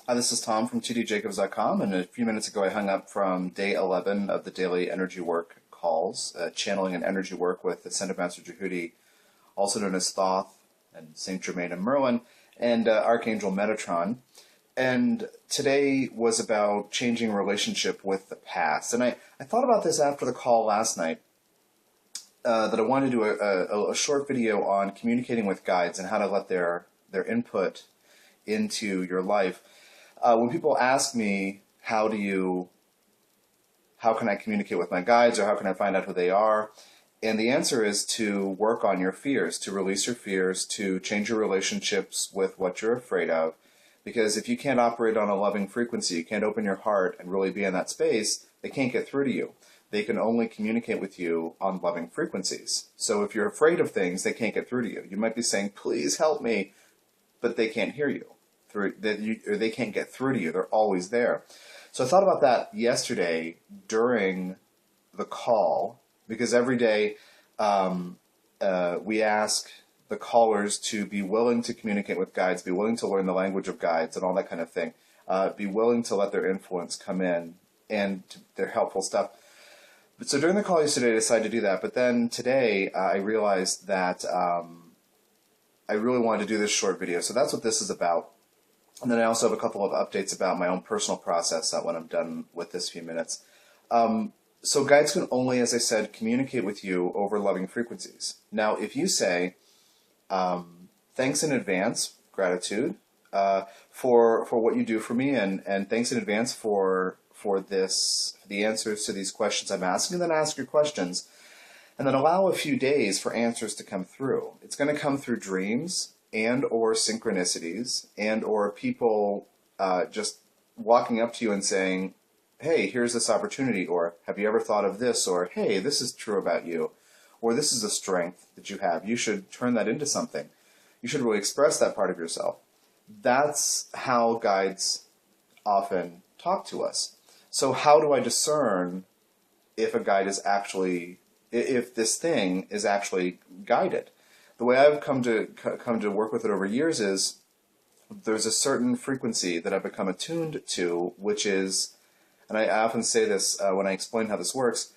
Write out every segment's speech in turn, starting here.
Hi, this is Tom from 2djacobs.com, and a few minutes ago I hung up from day 11 of the daily energy work calls, channeling and energy work with Ascended Master Djehuty, also known as Thoth, and Saint Germain and Merlin, and Archangel Metatron. And today was about changing relationship with the past. And I thought about this after the call last night, that I wanted to do a short video on communicating with guides and how to let their input into your life. When people ask me, how can I communicate with my guides, or how can I find out who they are? And the answer is to work on your fears, to release your fears, to change your relationships with what you're afraid of. Because if you can't operate on a loving frequency, you can't open your heart and really be in that space, they can't get through to you. They can only communicate with you on loving frequencies. So if you're afraid of things, they can't get through to you. You might be saying, please help me, but they can't hear you. Or they can't get through to you. They're always there. So I thought about that yesterday during the call, because every day we ask the callers to be willing to communicate with guides, be willing to learn the language of guides and all that kind of thing, be willing to let their influence come in and their helpful stuff. So during the call yesterday, I decided to do that. But then today, I realized that I really wanted to do this short video. So that's what this is about. And then I also have a couple of updates about my own personal process when I'm done with this few minutes. So guides can only, as I said, communicate with you over loving frequencies. Now, if you say, thanks in advance, gratitude, for what you do for me, and thanks in advance for the answers to these questions I'm asking, and then ask your questions, and then allow a few days for answers to come through. It's going to come through dreams, and or synchronicities, and or people just walking up to you and saying, hey, here's this opportunity, or have you ever thought of this, or hey, this is true about you, or this is a strength that you have. You should turn that into something. You should really express that part of yourself. That's how guides often talk to us. So how do I discern if a guide is actually, if this thing is actually guided? The way I've come to work with it over years is there's a certain frequency that I've become attuned to, which is, and I often say this when I explain how this works,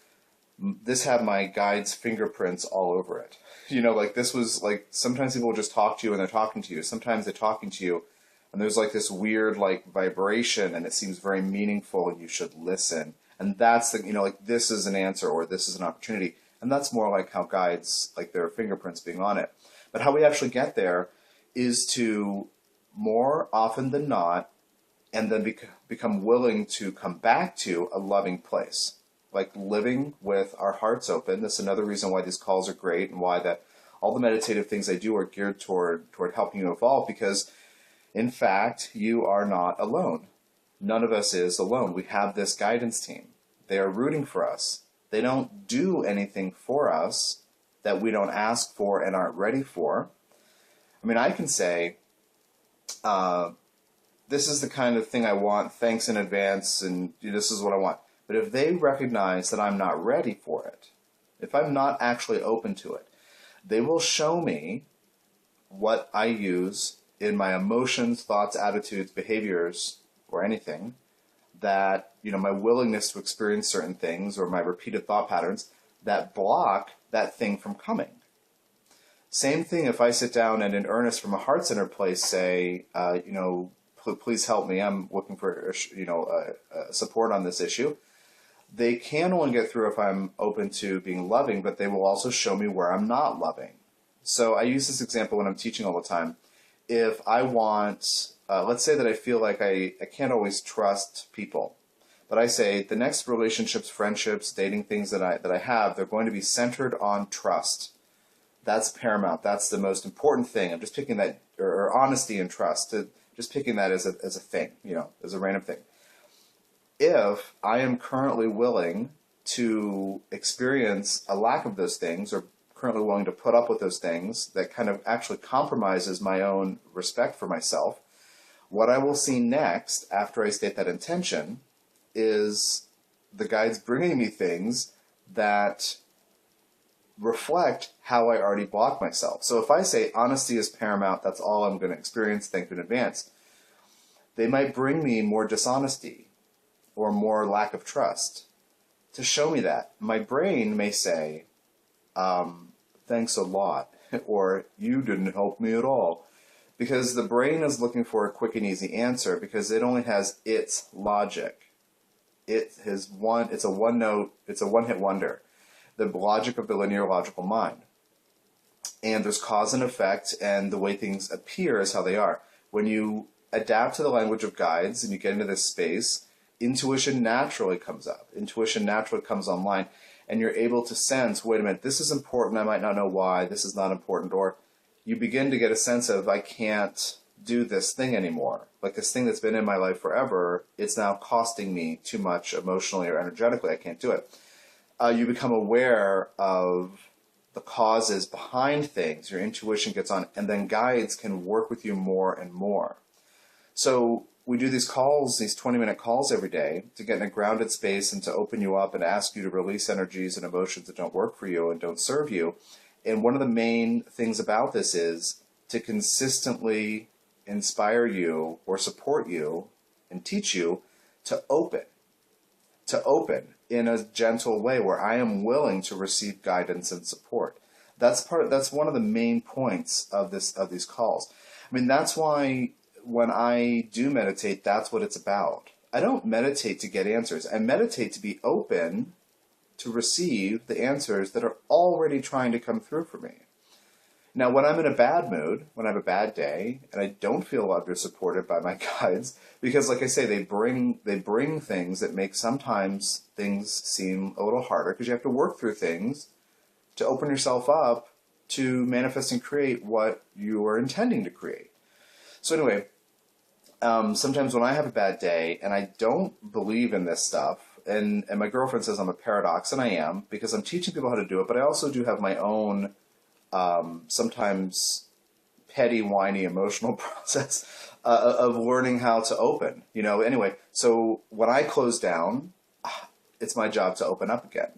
this had my guide's fingerprints all over it. You know, like this was like, sometimes people will just talk to you and they're talking to you. Sometimes they're talking to you and there's like this weird like vibration and it seems very meaningful and you should listen. And that's the, you know, like this is an answer or this is an opportunity. And that's more like how guides, like their fingerprints being on it. But how we actually get there is to, more often than not, and then become willing to come back to a loving place. Like living with our hearts open. That's another reason why these calls are great and why that all the meditative things I do are geared toward helping you evolve, because, in fact, you are not alone. None of us is alone. We have this guidance team. They are rooting for us. They don't do anything for us that we don't ask for and aren't ready for. I mean, I can say, this is the kind of thing I want, thanks in advance, and this is what I want. But if they recognize that I'm not ready for it, if I'm not actually open to it, they will show me what I use in my emotions, thoughts, attitudes, behaviors, or anything, that, you know, my willingness to experience certain things or my repeated thought patterns that block that thing from coming. Same thing if I sit down and in earnest from a heart-centered place say, you know, please help me, I'm looking for, you know, support on this issue. They can only get through if I'm open to being loving, but they will also show me where I'm not loving. So I use this example when I'm teaching all the time. If I want, let's say that I feel like I can't always trust people, but I say the next relationships, friendships, dating things that I have, they're going to be centered on trust. That's paramount. That's the most important thing. I'm just picking that, or honesty and trust, just picking that as a thing, you know, as a random thing. If I am currently willing to experience a lack of those things, or currently willing to put up with those things that kind of actually compromises my own respect for myself, what I will see next after I state that intention is the guides bringing me things that reflect how I already block myself. So if I say honesty is paramount, that's all I'm going to experience, thank you in advance, They might bring me more dishonesty or more lack of trust to show me that. My brain may say, thanks a lot, or you didn't help me at all. Because the brain is looking for a quick and easy answer because it only has its logic. It's a one-hit wonder. The logic of the linear logical mind. And there's cause and effect, and the way things appear is how they are. When you adapt to the language of guides and you get into this space, intuition naturally comes up. Intuition naturally comes online, and you're able to sense, wait a minute, this is important, I might not know why, this is not important, or you begin to get a sense of, I can't do this thing anymore. Like this thing that's been in my life forever, it's now costing me too much emotionally or energetically, I can't do it. You become aware of the causes behind things, your intuition gets on, and then guides can work with you more and more. So we do these calls, these 20-minute calls every day to get in a grounded space and to open you up and ask you to release energies and emotions that don't work for you and don't serve you. And one of the main things about this is to consistently inspire you or support you and teach you to open in a gentle way where I am willing to receive guidance and support. That's one of the main points of these calls. I mean, that's why when I do meditate, that's what it's about. I don't meditate to get answers. I meditate to be open to receive the answers that are already trying to come through for me. Now, when I'm in a bad mood, when I have a bad day, and I don't feel loved or supported by my guides, because like I say, they bring things that make sometimes things seem a little harder, because you have to work through things to open yourself up to manifest and create what you are intending to create. So anyway, sometimes when I have a bad day, and I don't believe in this stuff, and my girlfriend says I'm a paradox, and I am, because I'm teaching people how to do it, but I also do have my own sometimes petty, whiny, emotional process of learning how to open. Anyway, so when I close down, it's my job to open up again.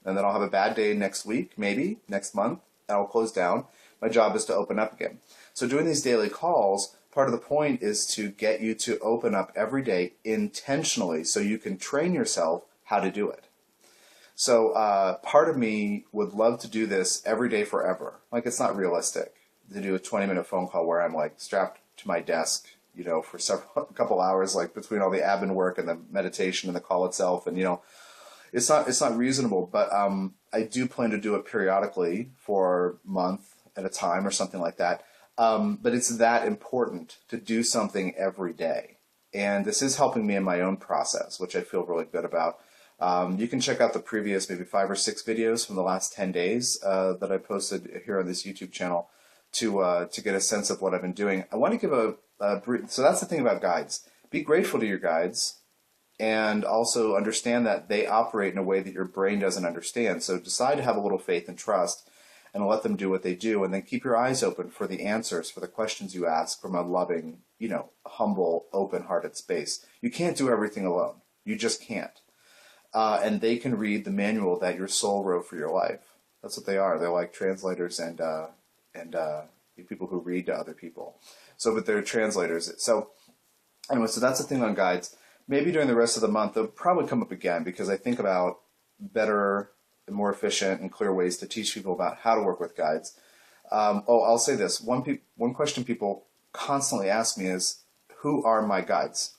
And then I'll have a bad day next week, maybe, next month, and I'll close down. My job is to open up again. So doing these daily calls, part of the point is to get you to open up every day intentionally so you can train yourself how to do it. So part of me would love to do this every day forever. Like, it's not realistic to do a 20-minute phone call where I'm like strapped to my desk, for a couple hours, like between all the admin work and the meditation and the call itself. And, it's not reasonable, but I do plan to do it periodically for a month at a time or something like that. But it's that important to do something every day. And this is helping me in my own process, which I feel really good about. You can check out the previous maybe 5 or 6 videos from the last 10 days that I posted here on this YouTube channel to get a sense of what I've been doing. I want to give a brief, so that's the thing about guides. Be grateful to your guides and also understand that they operate in a way that your brain doesn't understand. So decide to have a little faith and trust and let them do what they do, and then keep your eyes open for the answers, for the questions you ask from a loving, humble, open-hearted space. You can't do everything alone. You just can't. And they can read the manual that your soul wrote for your life. That's what they are. They're like translators and people who read to other people. But they're translators. So anyway, so that's the thing on guides. Maybe during the rest of the month, they'll probably come up again because I think about better and more efficient and clear ways to teach people about how to work with guides. I'll say this. One question people constantly ask me is, who are my guides?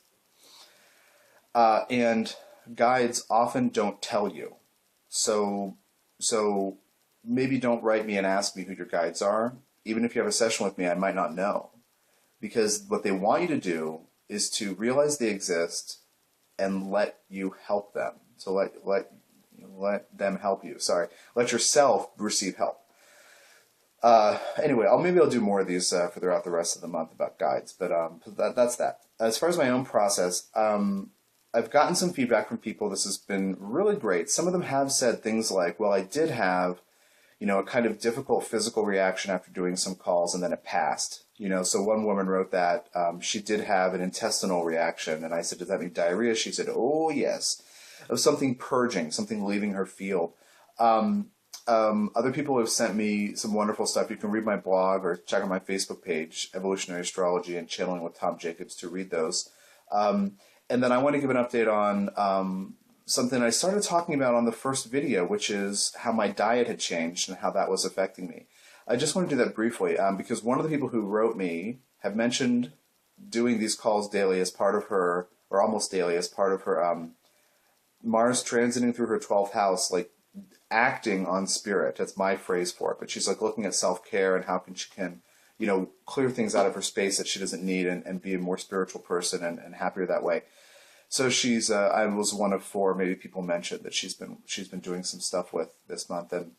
And guides often don't tell you. So maybe don't write me and ask me who your guides are. Even if you have a session with me, I might not know. Because what they want you to do is to realize they exist and let you help them. So let them help you. Sorry. Let yourself receive help. Anyway, maybe I'll do more of these throughout the rest of the month about guides. But that's that. As far as my own process, I've gotten some feedback from people. This has been really great. Some of them have said things like, well, I did have, a kind of difficult physical reaction after doing some calls, and then it passed. So one woman wrote that she did have an intestinal reaction, and I said, does that mean diarrhea? She said, oh, yes. It was something purging, something leaving her field. Other people have sent me some wonderful stuff. You can read my blog or check out my Facebook page, Evolutionary Astrology and Channeling with Tom Jacobs, to read those. And then I want to give an update on something I started talking about on the first video, which is how my diet had changed and how that was affecting me. I just want to do that briefly because one of the people who wrote me have mentioned doing these calls daily as part of her, or almost daily as part of her Mars transiting through her 12th house, like acting on spirit. That's my phrase for it. But she's like looking at self-care and how she can, you know, clear things out of her space that she doesn't need and be a more spiritual person and happier that way. So she's, I was one of 4 maybe people mentioned that she's been doing some stuff with this month. And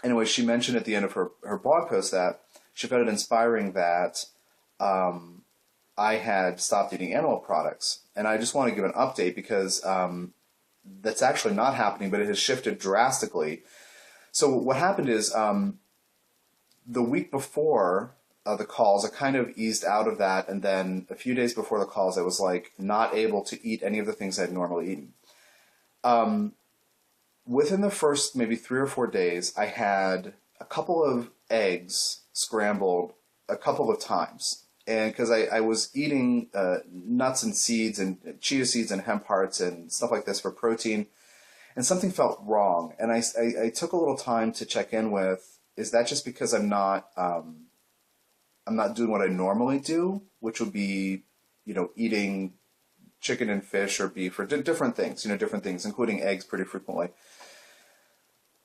anyway, she mentioned at the end of her blog post that she found it inspiring that I had stopped eating animal products. And I just want to give an update because that's actually not happening, but it has shifted drastically. So what happened is the week before the calls, I kind of eased out of that, and then a few days before the calls, I was like not able to eat any of the things I'd normally eaten. Within the first maybe 3 or 4 days, I had a couple of eggs scrambled a couple of times, and because I was eating nuts and seeds and chia seeds and hemp hearts and stuff like this for protein, and something felt wrong, and I took a little time to check in with, is that just because I'm not doing what I normally do, which would be, you know, eating chicken and fish or beef or different things, including eggs pretty frequently.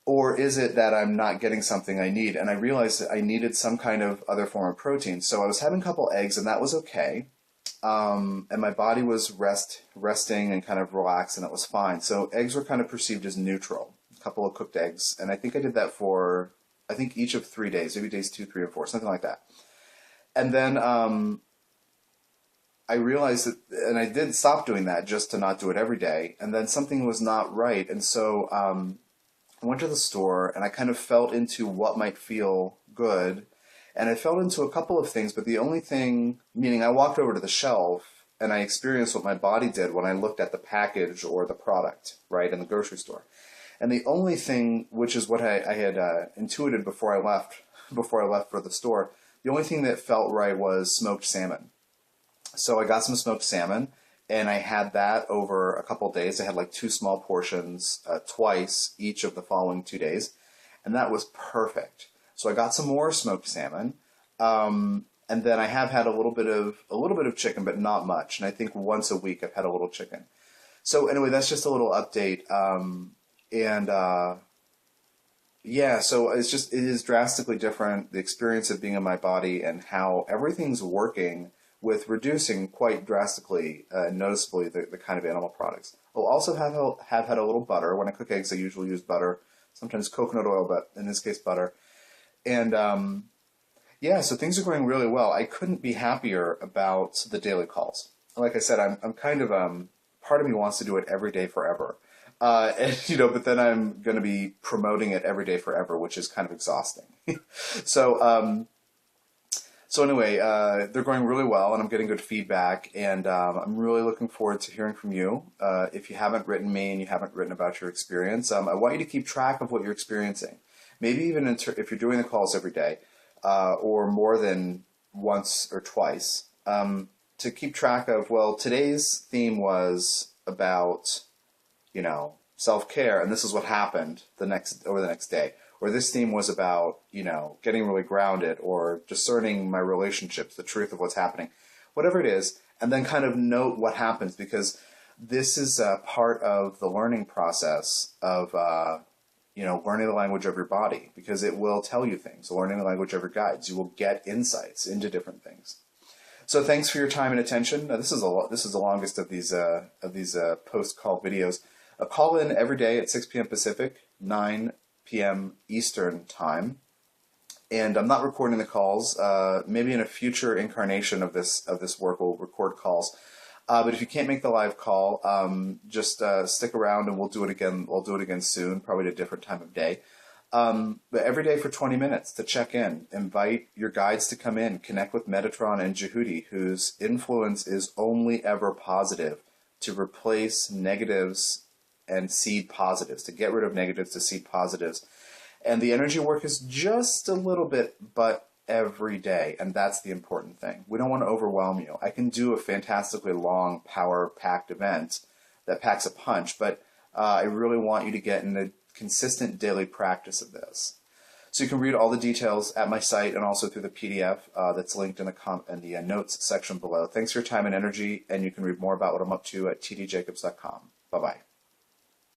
Or is it that I'm not getting something I need? And I realized that I needed some kind of other form of protein. So I was having a couple eggs, and that was okay. And my body was resting and kind of relaxed, and it was fine. So eggs were kind of perceived as neutral, a couple of cooked eggs. And I think I did that for, I think each of 3 days, maybe days 2, 3, or 4, something like that. And then I realized that, and I did stop doing that just to not do it every day. And then something was not right. And so I went to the store and I kind of felt into what might feel good. And I felt into a couple of things, but the only thing, meaning I walked over to the shelf and I experienced what my body did when I looked at the package or the product, right, in the grocery store. And the only thing, which is what I had intuited before I left for the store, the only thing that felt right was smoked salmon. So I got some smoked salmon, and I had that over a couple of days. I had like 2 small portions twice each of the following 2 days, and that was perfect. So I got some more smoked salmon, and then I have had a little bit of chicken, but not much. And I think once a week I've had a little chicken. So anyway, that's just a little update. Yeah, so it is drastically different, the experience of being in my body and how everything's working with reducing quite drastically and noticeably the kind of animal products. I'll also have had a little butter. When I cook eggs, I usually use butter, sometimes coconut oil, but in this case, butter. And yeah, so things are going really well. I couldn't be happier about the daily calls. Like I said, I'm kind of, part of me wants to do it every day forever. But then I'm going to be promoting it every day forever, which is kind of exhausting. So anyway, they're going really well, and I'm getting good feedback, and I'm really looking forward to hearing from you. If you haven't written me and you haven't written about your experience, I want you to keep track of what you're experiencing. Maybe even if you're doing the calls every day, or more than once or twice, to keep track of, well, today's theme was about, self-care, and this is what happened the next day. Or this theme was about, getting really grounded or discerning my relationships, the truth of what's happening, whatever it is, and then kind of note what happens, because this is part of the learning process of, learning the language of your body, because it will tell you things. Learning the language of your guides, you will get insights into different things. So thanks for your time and attention. This is the longest of these post-call videos. Call in every day at 6 p.m. Pacific, 9 p.m. Eastern time. And I'm not recording the calls. Maybe in a future incarnation of this work, we'll record calls. But if you can't make the live call, just stick around and we'll do it again. We'll do it again soon, probably at a different time of day. But every day for 20 minutes to check in. Invite your guides to come in. Connect with Metatron and Djehuty, whose influence is only ever positive, to replace negatives and seed positives, to get rid of negatives to seed positives. And the energy work is just a little bit, but every day, and that's the important thing. We don't want to overwhelm you. I can do a fantastically long, power-packed event that packs a punch, but I really want you to get in a consistent daily practice of this. So you can read all the details at my site and also through the PDF that's linked in the notes section below. Thanks for your time and energy, and you can read more about what I'm up to at tdjacobs.com. Bye-bye.